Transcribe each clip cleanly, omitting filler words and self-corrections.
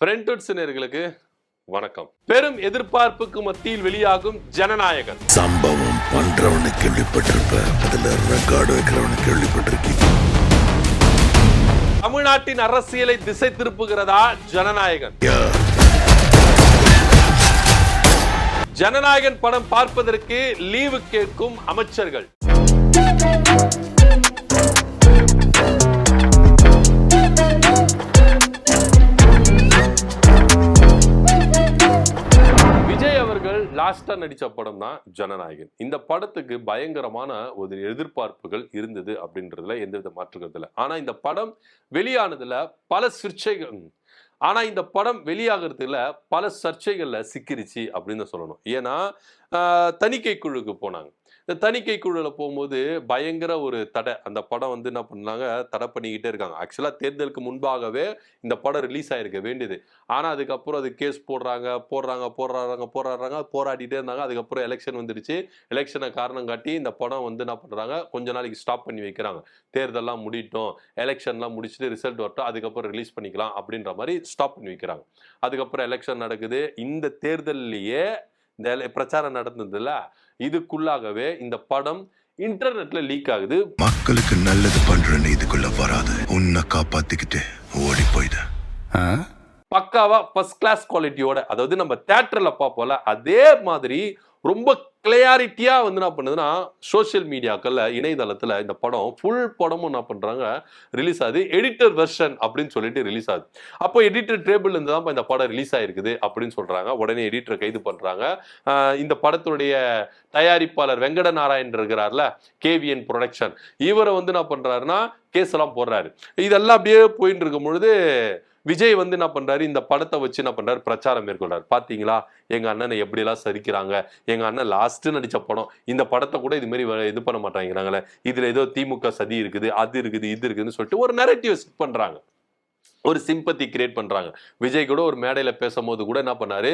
ஃப்ரெண்ட்வுட்ஸ் நேயர்களுக்கு வணக்கம். பெரும் எதிர்பார்ப்புக்கு மத்தியில் வெளியாகும் ஜனநாயகன். சம்பவம் பண்றவனு கேள்விப்பட்டிருப்ப, அதுல ரெக்கார்டு வைக்கிறவனு கேள்விப்பட்டிருக்கீங்க. தமிழ்நாட்டின் அரசியலை திசை திருப்புகிறதா ஜனநாயகன்? ஜனநாயகன் படம் பார்ப்பதற்கு லீவு கேட்கும் அமைச்சர்கள். லாஸ்டா நடிச்ச படம் தான் ஜனநாயகன். இந்த படத்துக்கு பயங்கரமான ஒரு எதிர்பார்ப்புகள் இருந்தது அப்படின்றதுல எந்தவித மாற்றுக்கிறதுல. ஆனா இந்த படம் வெளியானதுல பல சர்ச்சைகள் இந்த படம் வெளியாகிறதுல பல சர்ச்சைகள்ல சிக்கிருச்சு அப்படின்னு சொல்லணும். ஏன்னா தணிக்கை குழுக்கு போனாங்க. இந்த தணிக்கை குழுவில் போகும்போது பயங்கர ஒரு தடை. அந்த படம் என்ன பண்ணாங்க, தடை பண்ணிக்கிட்டே இருக்காங்க. ஆக்சுவலாக தேர்தலுக்கு முன்பாகவே இந்த படம் ரிலீஸ் ஆகிருக்க வேண்டியது. ஆனால் அதுக்கப்புறம் அது கேஸ் போராடிட்டே இருந்தாங்க. அதுக்கப்புறம் எலெக்ஷன் வந்துடுச்சு. எலெக்ஷனை காரணம் காட்டி இந்த படம் என்ன பண்ணுறாங்க, கொஞ்ச நாளைக்கு ஸ்டாப் பண்ணி வைக்கிறாங்க. தேர்தல்லாம் முடிட்டோம், எலெக்ஷன்லாம் முடிச்சுட்டு ரிசல்ட் வரட்டும், அதுக்கப்புறம் ரிலீஸ் பண்ணிக்கலாம் அப்படின்ற மாதிரி ஸ்டாப் பண்ணி வைக்கிறாங்க. அதுக்கப்புறம் எலெக்ஷன் நடக்குது. இந்த தேர்தல்லையே இந்த பிரச்சாரம் நடந்ததுல இதுக்குள்ளாகவே இந்த படம் இன்டர்நெட்ல லீக் ஆகுது. மக்களுக்கு நல்லது பண்றேன்னு இதுக்குள்ள வராது, உன்னை காப்பாத்திக்கிட்டு ஓடி போயிடு. பக்காவா ஃபர்ஸ்ட் கிளாஸ் குவாலிட்டியோட, அதாவது நம்ம தியேட்டர்ல பார்ப்போம்ல அதே மாதிரி ரொம்ப கிளியாரிட்டியா என்ன பண்ணுதுன்னா, சோசியல் மீடியாக்கள்ல இணையதளத்துல இந்த படம் ஃபுல் படமும் என்ன பண்றாங்க, ரிலீஸ் ஆகுது. எடிட்டர் வெர்ஷன் அப்படின்னு சொல்லிட்டு ரிலீஸ் ஆகுது. அப்போ எடிட்டர் டேபிள் இருந்து தான் இந்த படம் ரிலீஸ் ஆயிருக்குது அப்படின்னு சொல்றாங்க. உடனே எடிட்டரை கைது பண்றாங்க. இந்த படத்துடைய தயாரிப்பாளர் வெங்கட நாராயணன் இருக்கிறார்ல, கேவிஎன் ப்ரொடக்ஷன், இவரை என்ன பண்றாருன்னா கேஸ் எல்லாம் போடுறாரு. இதெல்லாம் அப்படியே போயிட்டு இருக்கும் பொழுது விஜய் என்ன பண்றாரு, இந்த படத்தை வச்சு என்ன பண்றாரு, பிரச்சாரம் மேற்கொள்றாரு. பாத்தீங்களா எங்க அண்ணனை எப்படி எல்லாம் சரிக்கிறாங்க, எங்க அண்ணன் லாஸ்ட் நடிச்ச படம், இந்த படத்தை கூட இது மாதிரி இது பண்ண மாட்டாங்கிறாங்களே, இதுல ஏதோ திமுக சதி இருக்குது, அது இருக்குது, இது இருக்குதுன்னு சொல்லிட்டு ஒரு நரேட்டிவ் செட் பண்றாங்க, ஒரு சிம்பத்தி கிரியேட் பண்றாங்க. விஜய் கூட ஒரு மேடையில பேசும்போது கூட என்ன பண்ணாரு,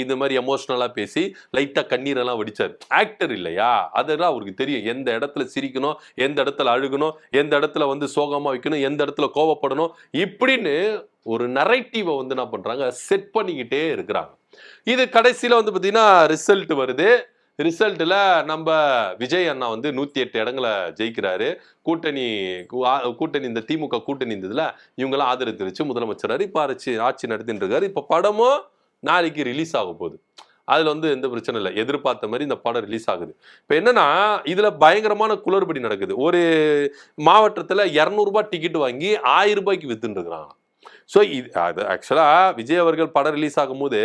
இது மாதிரி எமோஷனலா பேசி லைட்டா கண்ணீரெல்லாம் வடிச்சாரு. ஆக்டர் இல்லையா, அதெல்லாம் அவருக்கு தெரியும். எந்த இடத்துல சிரிக்கணும், எந்த இடத்துல அழுகணும், எந்த இடத்துல சோகமா வைக்கணும், எந்த இடத்துல கோவப்படணும், இப்படின்னு ஒரு நரேட்டிவை என்ன பண்றாங்க, செட் பண்ணிக்கிட்டே இருக்கிறாங்க. இது கடைசியில பாத்தீங்கன்னா ரிசல்ட் வருது. ரிசல்ட்ல நம்ம விஜய் அண்ணா 108 இடங்களை ஜெயிக்கிறாரு. கூட்டணி இந்த திமுக கூட்டணி இருந்ததுல இவங்கெல்லாம் ஆதரவு தெரிவிச்சு முதலமைச்சர் இப்ப ஆட்சி நடத்திட்டு இருக்காரு. இப்ப படமும் நாளைக்கு ரிலீஸ் ஆக போகுது. அதுல எந்த பிரச்சனை இல்லை, எதிர்பார்த்த மாதிரி இந்த படம் ரிலீஸ் ஆகுது. இப்ப என்னன்னா இதுல பயங்கரமான குளறுபடி நடக்குது. ஒரு மாவட்டத்துல 200 ரூபாய் டிக்கெட் வாங்கி 1000 ரூபாய்க்கு வித்துட்டு இருக்கிறாங்க. ஸோ அது ஆக்சுவலாக விஜய் அவர்கள் படம் ரிலீஸ் ஆகும்போது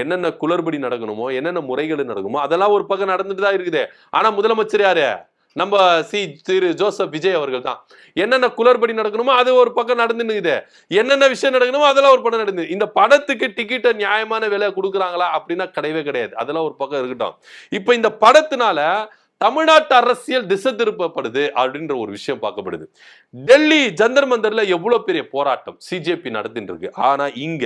என்னென்ன குளறுபடி நடக்கணுமோ, என்னென்ன முறைகள் நடக்குமோ அதெல்லாம் ஒரு பக்கம் நடந்துட்டு தான் இருக்குது. ஆனால் முதலமைச்சர் யாரு, நம்ம திரு ஜோசப் விஜய் அவர்கள் தான். என்னென்ன குளறுபடி நடக்கணுமோ அது ஒரு பக்கம் நடந்துன்னு, என்னென்ன விஷயம் நடக்கணுமோ அதெல்லாம் ஒரு படம் நடந்து. இந்த படத்துக்கு டிக்கெட்டை நியாயமான விலை கொடுக்குறாங்களா அப்படின்னா கிடையவே கிடையாது. அதெல்லாம் ஒரு பக்கம் இருக்கட்டும். இப்போ இந்த படத்தினால தமிழ்நாட்டு அரசியல் திசை திருப்பப்படுது அப்படின்ற ஒரு விஷயம் பார்க்கப்படுது. டெல்லி ஜந்தர் மந்தர்ல எவ்வளவு பெரிய போராட்டம் சிஜேபி நடத்திட்டு இருக்கு. ஆனா இங்க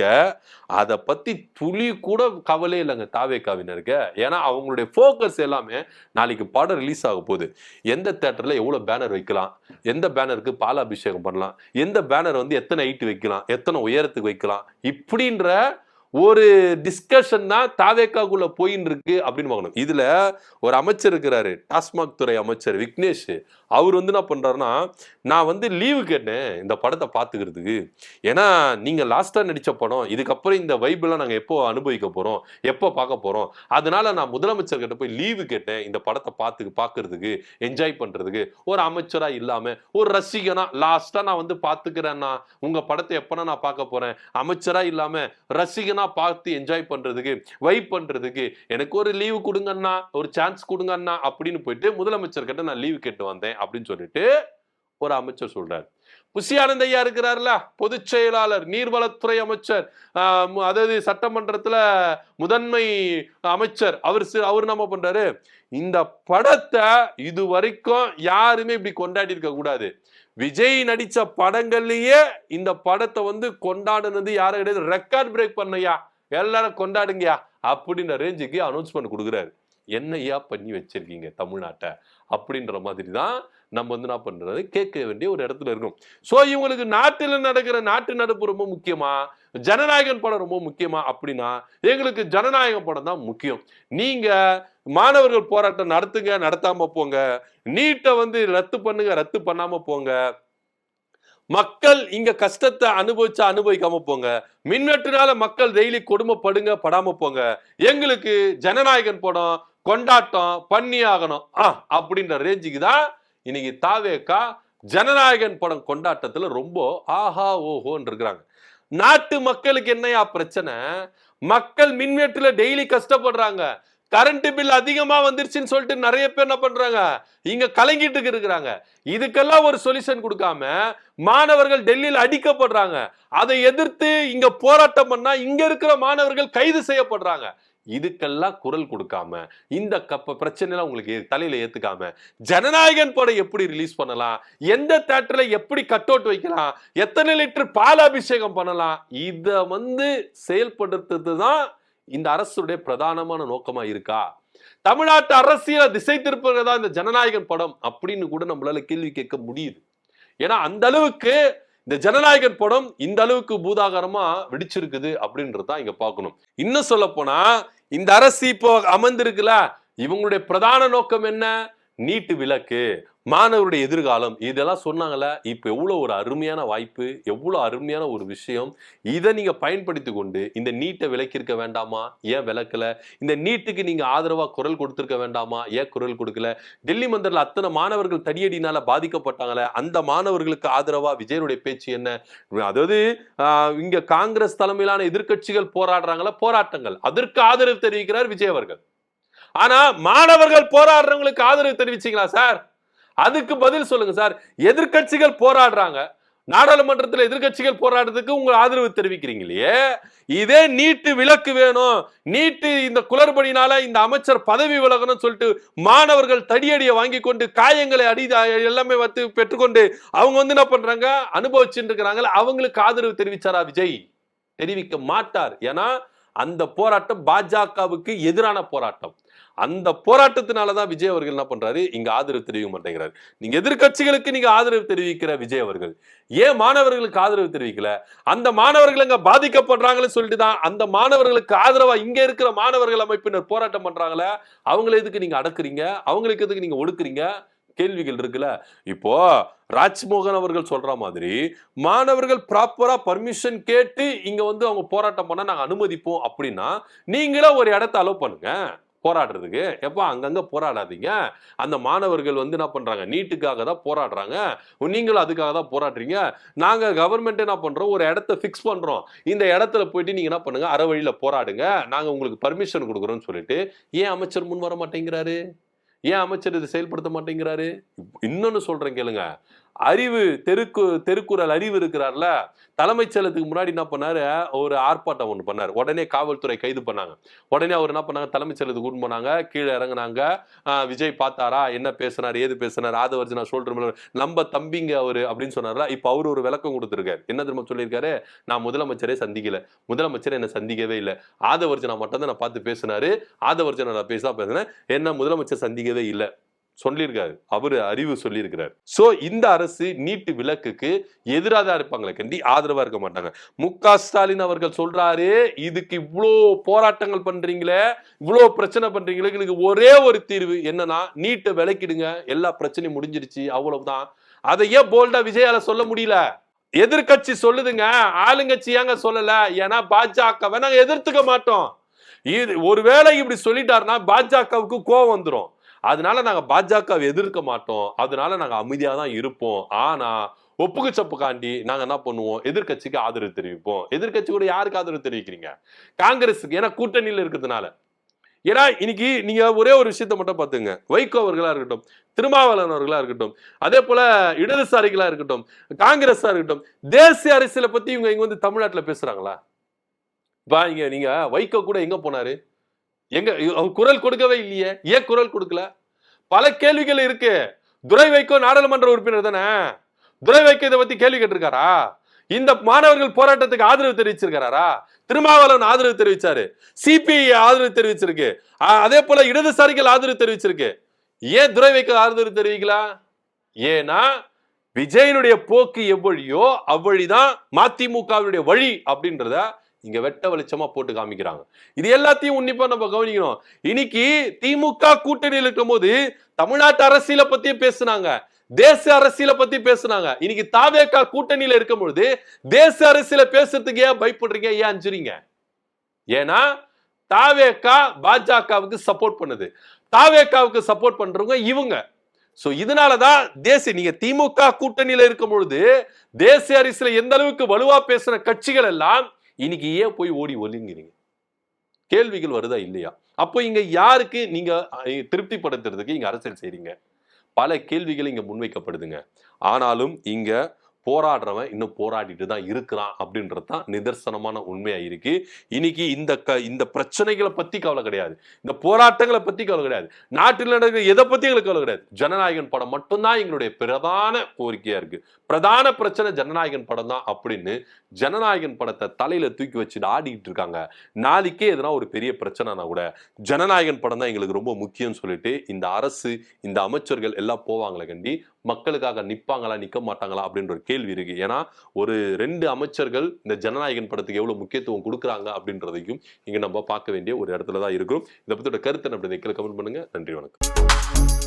அதை பத்தி துளி கூட கவலை இல்லைங்க தாவேகாவினருக்கு. ஏன்னா அவங்களுடைய போக்கஸ் எல்லாமே நாளைக்கு படம் ரிலீஸ் ஆக போகுது. எந்த தியேட்டர்ல எவ்வளவு பேனர் வைக்கலாம், எந்த பேனருக்கு பாலாபிஷேகம் பண்ணலாம், எந்த பேனர் எத்தனை ஹைட் வைக்கலாம், எத்தனை உயரத்துக்கு வைக்கலாம், இப்படின்ற ஒரு டிஸ்கஷன் தான் தாவேக்காக்குள்ள போயின்னு இருக்கு அப்படின்னு பார்க்கணும். இதுல ஒரு அமைச்சர் இருக்கிறாரு, டாஸ்மாக் துறை அமைச்சர் விக்னேஷ். அவர் என்ன பண்றாருன்னா, நான் லீவு கேட்டேன் இந்த படத்தை பார்த்துக்கிறதுக்கு. ஏன்னா நீங்க லாஸ்டா நடிச்ச படம், இதுக்கப்புறம் இந்த வைபெல்லாம் நாங்க எப்போ அனுபவிக்க போறோம், எப்போ பார்க்க போறோம், அதனால நான் முதலமைச்சர் கிட்ட போய் லீவு கேட்டேன் இந்த படத்தை பார்க்கறதுக்கு, என்ஜாய் பண்றதுக்கு. ஒரு அமைச்சரா இல்லாம ஒரு ரசிகனா லாஸ்டா நான் பார்த்துக்கிறேன்னா, உங்க படத்தை எப்பனா நான் பார்க்க போறேன், அமைச்சரா இல்லாம ரசிகனா பார்த்து என்ஜாய் பண்றதுக்கு, வைப் பண்றதுக்கு எனக்கு ஒரு லீவு கொடுங்கண்ணா, ஒரு சான்ஸ் கொடுங்கண்ணா அப்படின்னு போயிட்டு முதலமைச்சர் கிட்ட நான் லீவு கேட்டு வந்தேன் அப்படின்னு சொல்லிட்டு ஒரு அமைச்சர் சொல்றாரு. புசி ஆனந்த் ஐயா இருக்கிறார்ல, பொதுச் செயலாளர், நீர்வளத்துறை அமைச்சர், அதாவது சட்டமன்றத்துல முதன்மை அமைச்சர், அவர் என்ன பண்றாரு, இந்த படத்தை இது வரைக்கும் யாருமே இப்படி கொண்டாடி இருக்க கூடாது. விஜய் நடிச்ச படங்கள்லயே இந்த படத்தை கொண்டாடுனது யாரும் கிடையாது, ரெக்கார்ட் பிரேக் பண்ணையா, எல்லாரும் கொண்டாடுங்கயா அப்படின்ற ரேஞ்சுக்கு அனௌன்ஸ்மெண்ட் கொடுக்குறாரு. என்னையா பண்ணி வச்சிருக்கீங்க தமிழ்நாட்டை அப்படின்ற மாதிரி தான் நம்ம வந்து என்ன பண்றது கேட்க வேண்டிய ஒரு இடத்துல இருக்கும். சோ இவங்களுக்கு நாட்டில் நடக்கிற நாட்டு நடப்பு ரொம்ப முக்கியமா, ஜனநாயகன் படம் ரொம்ப முக்கியமா அப்படின்னா எங்களுக்கு ஜனநாயகம் படம் தான் முக்கியம். நீங்க மாணவர்கள் போராட்டம் நடத்துங்க, நடத்தாம போங்க. நீட்டை வந்து ரத்து பண்ணுங்க, ரத்து பண்ணாம போங்க. மக்கள் இங்க கஷ்டத்தை அனுபவிக்காம போங்க. மின்வெட்டுனால மக்கள் டெய்லி கொடுமைப்படுங்க, படாம போங்க. எங்களுக்கு ஜனநாயகன் படம் கொண்டாட்டம் பண்ணி ஆகணும் அப்படின்ற ரேஞ்சுக்கு தான் இன்னைக்கு தாவேகா ஜனநாயகன் படம் கொண்டாட்டத்துல ரொம்ப ஆஹா ஓஹோன்னு இருக்கிறாங்க. நாட்டு மக்களுக்கு என்னையா பிரச்சனை? மக்கள் மின்வெட்டுல டெய்லி கஷ்டப்படுறாங்க. கரண்ட் பில் அதிகமா வந்துருச்சுன்னு சொல்லிட்டு நிறைய பேர் என்ன பண்றாங்க, இங்க கலங்கிட்டு இருக்கிறாங்க. இதுக்கெல்லாம் ஒரு சொல்யூஷன் கொடுக்காம மாணவர்கள் டெல்லியில் அடிக்கப்படுறாங்க. அதை எதிர்த்து இங்க போராட்டம் பண்ணா இங்க இருக்கிற மாணவர்கள் கைது செய்யப்படுறாங்க. இதுக்கெல்லாம் குரல் கொடுக்காம இந்த பிரச்சனை உங்களுக்கு தலையில ஏத்துக்காம ஜனநாயகன் படம் எப்படி ரிலீஸ் பண்ணலாம், எந்த தியேட்டர்ல எப்படி கட் அவுட் வைக்கலாம், எத்தனை லிட்டர் பால் அபிஷேகம் பண்ணலாம், இத வந்து செயல்படுத்துறதுதான் இந்த அரசுடைய பிரதானமான நோக்கமா இருக்கா? தமிழ்நாட்டு அரசியலை திசை திருப்புறதா இந்த ஜனநாயகன் படம் அப்படின்னு கூட நம்மளால கேள்வி கேட்க முடியுது. ஏன்னா அந்த அளவுக்கு இந்த ஜனநாயகன் படம் இந்த அளவுக்கு பூதாகரமா வெடிச்சிருக்குது அப்படின்றதான் இங்க பார்க்கணும். இன்னும் சொல்ல போனா இந்த அரசு இப்போ அமர்ந்திருக்குல, இவங்களுடைய பிரதான நோக்கம் என்ன? நீட்டு விலக்கு, மாணவருடைய எதிர்காலம், இதெல்லாம் சொன்னாங்கல்ல. இப்ப எவ்வளவு ஒரு அருமையான வாய்ப்பு, எவ்வளவு அருமையான ஒரு விஷயம். இதை நீங்க பயன்படுத்தி கொண்டு இந்த நீட்டை விலக்கியிருக்க வேண்டாமா? ஏன் விலக்கல? இந்த நீட்டுக்கு நீங்க ஆதரவா குரல் கொடுத்திருக்க வேண்டாமா? ஏன் குரல் கொடுக்கல? டெல்லி மந்திரில் அத்தனை மாணவர்கள் தடியடினால பாதிக்கப்பட்டாங்களே, அந்த மாணவர்களுக்கு ஆதரவா விஜயனுடைய பேச்சு என்ன? அதாவது இங்க காங்கிரஸ் தலைமையிலான எதிர்கட்சிகள் போராடுறாங்களா, போராட்டங்கள், அதற்கு ஆதரவு தெரிவிக்கிறார் விஜய் அவர்கள். ஆனா மாணவர்கள் போராடுறவங்களுக்கு ஆதரவு தெரிவிச்சீங்களா சார்? அதுக்கு பதில் சொல்லுங்க சார். எதிர்கட்சிகள் போராடுறாங்க, நாடாளுமன்றத்தில் எதிர்கட்சிகள் போராடுறதுக்கு உங்க ஆதரவு தெரிவிக்கிறீங்க இல்லையே. இதே நீட்டு விலக்கு வேணும், நீட்டு இந்த குளறுபடினால இந்த அமைச்சர் பதவி விலகணும் சொல்லிட்டு மாணவர்கள் தடியடியை வாங்கி கொண்டு காயங்களை எல்லாமே வந்து பெற்றுக்கொண்டு அவங்க வந்து என்ன பண்றாங்க, அனுபவிச்சுட்டு இருக்கிறாங்க. அவங்களுக்கு ஆதரவு தெரிவிச்சாரா விஜய்? தெரிவிக்க மாட்டார். ஏன்னா அந்த போராட்டம் பாஜகவுக்கு எதிரான போராட்டம். அந்த போராட்டத்தினாலதான் விஜய் அவர்கள் என்ன பண்றாரு, இங்க ஆதரவு தெரிவிக்க மாட்டேங்கிறாரு. நீங்க எதிர்கட்சிகளுக்கு நீங்க ஆதரவு தெரிவிக்கிற விஜய் அவர்கள் ஏன் மாணவர்களுக்கு ஆதரவு தெரிவிக்கல? அந்த மாணவர்கள் அங்க பாதிக்கப்படுறாங்கன்னு சொல்லிட்டு தான் அந்த மாணவர்களுக்கு ஆதரவா இங்க இருக்கிற மாணவர்கள் அமைப்பினர் போராட்டம் பண்றாங்களே, அவங்களை எதுக்கு நீங்க அடக்குறீங்க? அவங்களுக்கு எதுக்கு நீங்க ஒடுக்குறீங்க? கேள்விகள் இருக்குல்ல. இப்போ ராஜ்மோகன் அவர்கள் சொல்ற மாதிரி மாணவர்கள் ப்ராப்பரா பர்மிஷன் கேட்டு இங்க வந்து அவங்க போராட்டம் பண்ண நாங்க அனுமதிப்போம் அப்படின்னா நீங்களே ஒரு இடத்த அலோவ் பண்ணுங்க போராடுறதுக்கு. எப்ப அங்கங்க போராடாதீங்க. அந்த மாணவர்கள் வந்து என்ன பண்றாங்க, நீட்டுக்காக தான் போராடுறாங்க, நீங்களும் அதுக்காக தான் போராடுறீங்க. நாங்க கவர்மெண்ட் என்ன பண்றோம், ஒரு இடத்த பிக்ஸ் பண்றோம், இந்த இடத்துல போயிட்டு நீங்க என்ன பண்ணுங்க, அற வழியில போராடுங்க, நாங்க உங்களுக்கு பர்மிஷன் கொடுக்குறோம்னு சொல்லிட்டு ஏன் அமைச்சர் முன் வர மாட்டேங்கிறாரு? ஏன் அமைச்சர் இதை செயல்படுத்த மாட்டேங்கிறாரு? இன்னொன்னு சொல்றேன் கேளுங்க. அறிவு தெருக்குறள் அறிவு இருக்கிறார்ல, தலைமைச் செயலத்துக்கு முன்னாடி என்ன பண்ணாரு, ஒரு ஆர்ப்பாட்டம் ஒண்ணு பண்ணாரு. உடனே காவல்துறை கைது பண்ணாங்க. உடனே அவர் என்ன பண்ணாங்க, தலைமைச் செயலத்துக்கு கூட்டு போனாங்க, கீழே இறங்குனாங்க. விஜய் பார்த்தாரா, என்ன பேசினார், ஏது பேசினார், ஆதவர்ஜனா சொல்ற நம்ம தம்பிங்க அவரு அப்படின்னு சொன்னார்ல. இப்ப அவரு ஒரு விளக்கம் கொடுத்திருக்காரு. என்ன தெரியுமா சொல்லியிருக்காரு, நான் முதலமைச்சரே சந்திக்கல, முதலமைச்சர் என்ன சந்திக்கவே இல்லை, ஆதவர்ஜனா மட்டும் தான் நான் பார்த்து பேசினாரு, ஆதவர்ஜனா நான் பேசினேன், என்ன முதலமைச்சர் சந்திக்கவே இல்லை சொல்லியிருக்காரு. அவரு அறிவு சொல்லியிருக்கிறார். சோ இந்த அரசு நீட்டு விலக்குக்கு எதிராக இருப்பாங்களே கண்டி ஆதரவா இருக்க மாட்டாங்க. மு.க. ஸ்டாலின் அவர்கள் சொல்றாரு, இதுக்கு இவ்வளோ போராட்டங்கள் பண்றீங்களே, இவ்வளோ பிரச்சனை பண்றீங்களே, எனக்கு ஒரே ஒரு தீர்வு என்னன்னா நீட்டை விலக்கிடுங்க, எல்லா பிரச்சனையும் முடிஞ்சிருச்சு, அவ்வளவுதான். அதை ஏன் போல்டா விஜயால சொல்ல முடியல? எதிர்கட்சி சொல்லுதுங்க, ஆளுங்கட்சி ஏங்க சொல்லல? ஏன்னா பாஜகவை நாங்க எதிர்த்துக்க மாட்டோம். இது ஒருவேளை இப்படி சொல்லிட்டாருன்னா பாஜகவுக்கு கோவம் வந்துடும். அதனால நாங்க பாஜகவை எதிர்க்க மாட்டோம், அதனால நாங்க அமைதியா தான் இருப்போம். ஆனா ஒப்புக்கு சப்புக்காண்டி நாங்க என்ன பண்ணுவோம், எதிர்கட்சிக்கு ஆதரவு தெரிவிப்போம். எதிர்கட்சி கூட யாருக்கு ஆதரவு தெரிவிக்கிறீங்க? காங்கிரஸுக்கு. ஏன்னா கூட்டணியில் இருக்கிறதுனால. ஏன்னா இன்னைக்கு நீங்க ஒரே ஒரு விஷயத்த மட்டும் பாத்துங்க, வைகோ அவர்களா இருக்கட்டும், திருமாவளவன் அவர்களா இருக்கட்டும், அதே போல இடதுசாரிகளா இருக்கட்டும், காங்கிரஸா இருக்கட்டும், தேசிய அரசியலை பத்தி இவங்க இங்க வந்து தமிழ்நாட்டுல பேசுறாங்களா? இங்க நீங்க வைகோ கூட எங்க போனாரு? எங்க குரல் கொடுக்கவே இல்லையே. ஏன் குரல் கொடுக்கல? பல கேள்விகள் இருக்கு. துரை வைகோ நாடாளுமன்ற உறுப்பினர் தானே. துரை வைகோ இதை பத்தி கேள்வி கேட்டிருக்காரா? இந்த மாணவர்கள் போராட்டத்துக்கு ஆதரவு தெரிவிச்சிருக்காரா? திருமாவளவன் ஆதரவு தெரிவிச்சாரு, சிபிஐ ஆதரவு தெரிவிச்சிருக்கு, அதே போல இடதுசாரிகள் ஆதரவு தெரிவிச்சிருக்கு. ஏன் துரை வைகோ ஆதரவு தெரிவிக்கலாம்? ஏன்னா விஜயனுடைய போக்கு எவ்வழியோ அவ்வழிதான் மதிமுகவுடைய வழி அப்படின்றத இங்க வெட்ட வெளிச்சமா போட்டு காமிக்கிறாங்க. இது எல்லாத்தையும் உன்னிப்பா நம்ம கவனிக்கணும். இன்னைக்கு திமுக கூட்டணியில் இருக்கும் போது தமிழ்நாட்டு அரசியலை பத்தி பேசுனாங்க, தேச அரசியலை பத்தி பேசுனாங்க. இன்னைக்கு தாவேகா கூட்டணியில இருக்கும் பொழுது தேச அரசியலை பேசுறதுக்கு ஏன் பயப்படுறீங்க, ஏன் அஞ்சுறீங்க? ஏன்னா தாவேகா பாஜகவுக்கு சப்போர்ட் பண்ணுது, தாவேகாவுக்கு சப்போர்ட் பண்றவங்க இவங்க. சோ இதனாலதான் நீங்க திமுக கூட்டணியில இருக்கும் பொழுது தேசிய அரசியல எந்த அளவுக்கு வலுவா பேசுற கட்சிகள் எல்லாம் இன்னைக்கு ஏன் போய் ஓடி ஒலிங்கிறீங்க? கேள்விகள் வருதா இல்லையா? அப்போ இங்க யாருக்கு நீங்க திருப்திப்படுத்துறதுக்கு இங்க அரசியல் செய்றீங்க? பல கேள்விகள் இங்க முன்வைக்கப்படுதுங்க. ஆனாலும் இங்க போராடுறவன் இன்னும் போராடிட்டு தான் இருக்கிறான் அப்படின்றது தான் நிதர்சனமான உண்மையா இருக்கு. இன்னைக்கு இந்த பிரச்சனைகளை பத்தி கவலை கிடையாது, இந்த போராட்டங்களை பத்தி கவலை கிடையாது, நாட்டில் நடக்கிற எதை பத்தி எங்களுக்கு கவலை கிடையாது. ஜனநாயகன் படம் மட்டும்தான் எங்களுடைய பிரதான கோரிக்கையா இருக்கு. பிரதான பிரச்சனை ஜனநாயகன் படம் தான் அப்படின்னு ஜனநாயகன் படத்தை தலையில தூக்கி வச்சுட்டு ஆடிட்டு இருக்காங்க. நாளைக்கே எதனா ஒரு பெரிய பிரச்சனைனா கூட ஜனநாயகன் படம் தான் எங்களுக்கு ரொம்ப முக்கியம் சொல்லிட்டு இந்த அரசு, இந்த அமைச்சர்கள் எல்லாம் போவாங்களே கண்டி மக்களுக்காக நிப்பாங்களா நிக்க மாட்டாங்களா அப்படின்ற ஒரு கேள்வி இருக்கு. ஏன்னா ஒரு 2 அமைச்சர்கள் இந்த ஜனநாயகன் படத்துக்கு எவ்வளவு முக்கியத்துவம் கொடுக்குறாங்க அப்படின்றதையும் இங்க நம்ம பார்க்க வேண்டிய ஒரு இடத்துல தான் இருக்கும். இதை பத்தியோட கருத்து அப்படி கமெண்ட் பண்ணுங்க. நன்றி, வணக்கம்.